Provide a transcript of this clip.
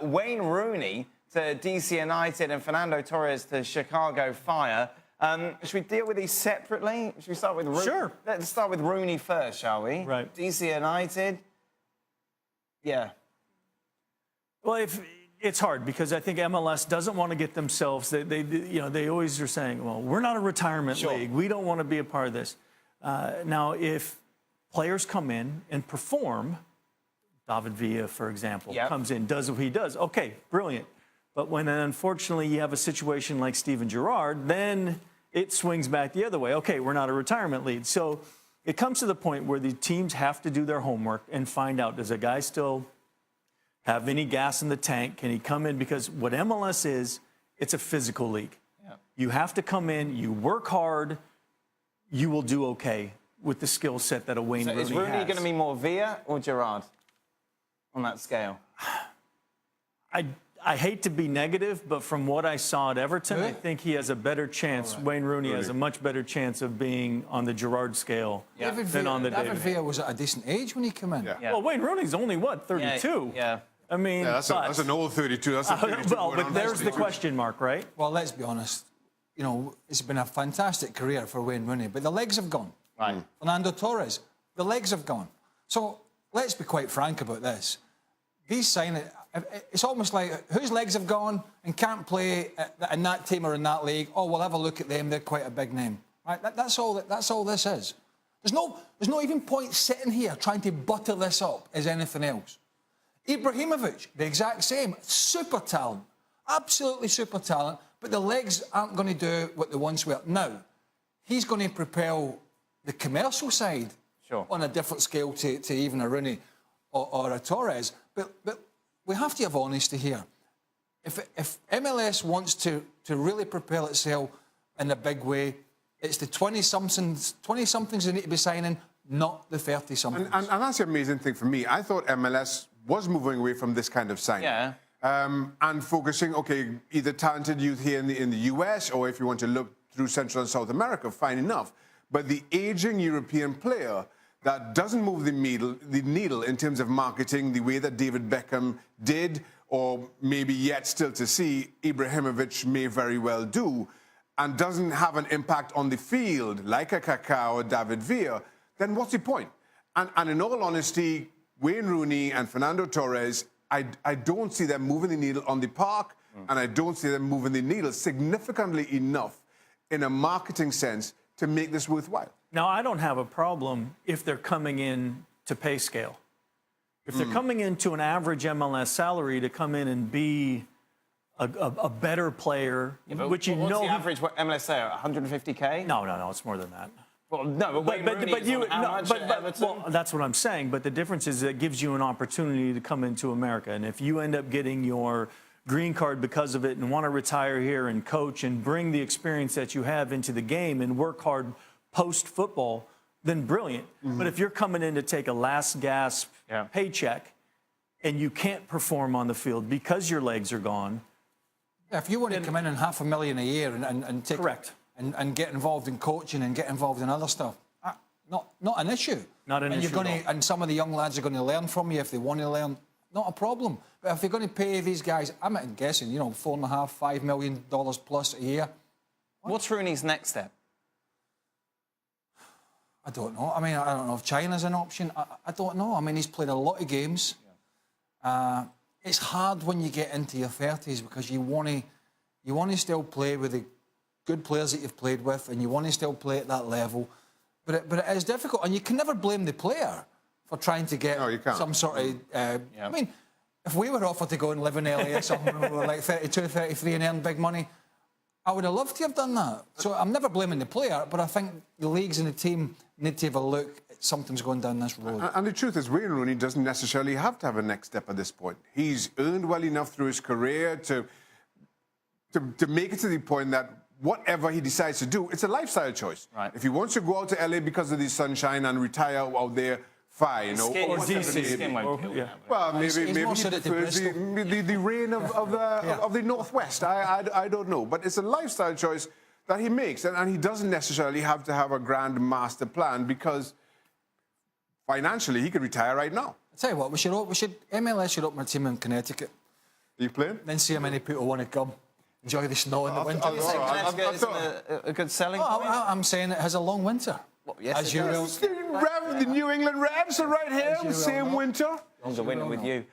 Wayne Rooney to DC United and Fernando Torres to Chicago Fire. Should we deal with these separately? Should we start with Rooney? Sure. Let's start with Rooney first, shall we? Right. DC United. Yeah. Well, it's hard because I think MLS doesn't want to get themselves. They always are saying, "Well, we're not a retirement league. We don't want to be a part of this." Now, if players come in and perform, David Villa, for example, comes in, does what he does. Okay, brilliant. But when unfortunately you have a situation like Steven Gerrard, then it swings back the other way. Okay, we're not a retirement league. So it comes to the point where the teams have to do their homework and find out, does a guy still have any gas in the tank? Can he come in? Because what MLS is, it's a physical league. Yeah. You have to come in, you work hard, you will do okay with the skill set that a Wayne Rooney has. Is Rooney going to be more Villa or Gerrard on that scale? I hate to be negative, but from what I saw at Everton, I think he has a better chance. Right. Wayne Rooney has a much better chance of being on the Gerrard scale than on the David Villa was at a decent age when he came in. Yeah. Well, Wayne Rooney's only, what, 32? Yeah. I mean, that's an old 32. That's a 32. Well, but there's the question mark, right? Well, let's be honest. You know, it's been a fantastic career for Wayne Rooney, but the legs have gone. Right. Fernando Torres, the legs have gone. So let's be quite frank about this. These signings, it's almost like whose legs have gone and can't play in that team or in that league. Oh, we'll have a look at them. They're quite a big name, right? That's all this is. There's no even point sitting here trying to butter this up as anything else. Ibrahimovic, the exact same, super talent, absolutely super talent, but the legs aren't going to do what they once were. Now, he's going to propel the commercial side on a different scale to even a Rooney or a Torres, but we have to have honesty here. If MLS wants to really propel itself in a big way, it's the 20-somethings they need to be signing, not the 30-somethings. And that's the amazing thing for me. I thought MLS was moving away from this kind of signing. Yeah. And focusing, okay, either talented youth here in the US, or if you want to look through Central and South America, fine enough. But the aging European player that doesn't move the needle in terms of marketing the way that David Beckham did, or maybe yet still to see Ibrahimovic may very well do, and doesn't have an impact on the field like a Kaká or David Villa, then what's the point? And in all honesty, Wayne Rooney and Fernando Torres, I don't see them moving the needle on the park, and I don't see them moving the needle significantly enough in a marketing sense to make this worthwhile. Now, I don't have a problem if they're coming in to pay scale. If they're coming into an average MLS salary to come in and be a better player, which you know... What's the average MLS salary, 150K? No, it's more than that. Well, no, but Wayne Rooney is on how much at Everton? Well, that's what I'm saying, but the difference is it gives you an opportunity to come into America. And if you end up getting your green card because of it and want to retire here and coach and bring the experience that you have into the game and work hard post-football, then brilliant. But if you're coming in to take a last gasp paycheck and you can't perform on the field because your legs are gone... Yeah, if you want to come in and $500,000 a year and take... Correct. And get involved in coaching and get involved in other stuff, not an issue. Not an issue. And some of the young lads are going to learn from you if they want to learn. Not a problem. But if you're going to pay these guys, I'm guessing, $4.5, $5 million plus a year. What's Rooney's next step? I don't know. I mean, I don't know if China's an option. I don't know. I mean, he's played a lot of games. It's hard when you get into your 30s because you want to still play with the good players that you've played with, and you want to still play at that level. But it is difficult, and you can never blame the player for trying to get some sort of... I mean, if we were offered to go and live in LA or something, we were like 32, 33 and earn big money, I would have loved to have done that. So I'm never blaming the player, but I think the leagues and the team need to have a look at something's going down this road. And the truth is, Wayne Rooney doesn't necessarily have to have a next step at this point. He's earned well enough through his career to make it to the point that whatever he decides to do, it's a lifestyle choice. Right. If he wants to go out to LA because of the sunshine and retire out there, fine. Or DC. Well, maybe he prefers the rain of the Northwest. I don't know. But it's a lifestyle choice that he makes. And he doesn't necessarily have to have a grand master plan because financially he could retire right now. I'll tell you what, MLS should open a team in Connecticut. you playing? Then see how many people want to come. Enjoy the snow in the winter. Connecticut isn't a good selling point? I'm saying it has a long winter. Well, yes, as it you does. will. The New England Revs are right here, As you same will. winter. Longer winter with you.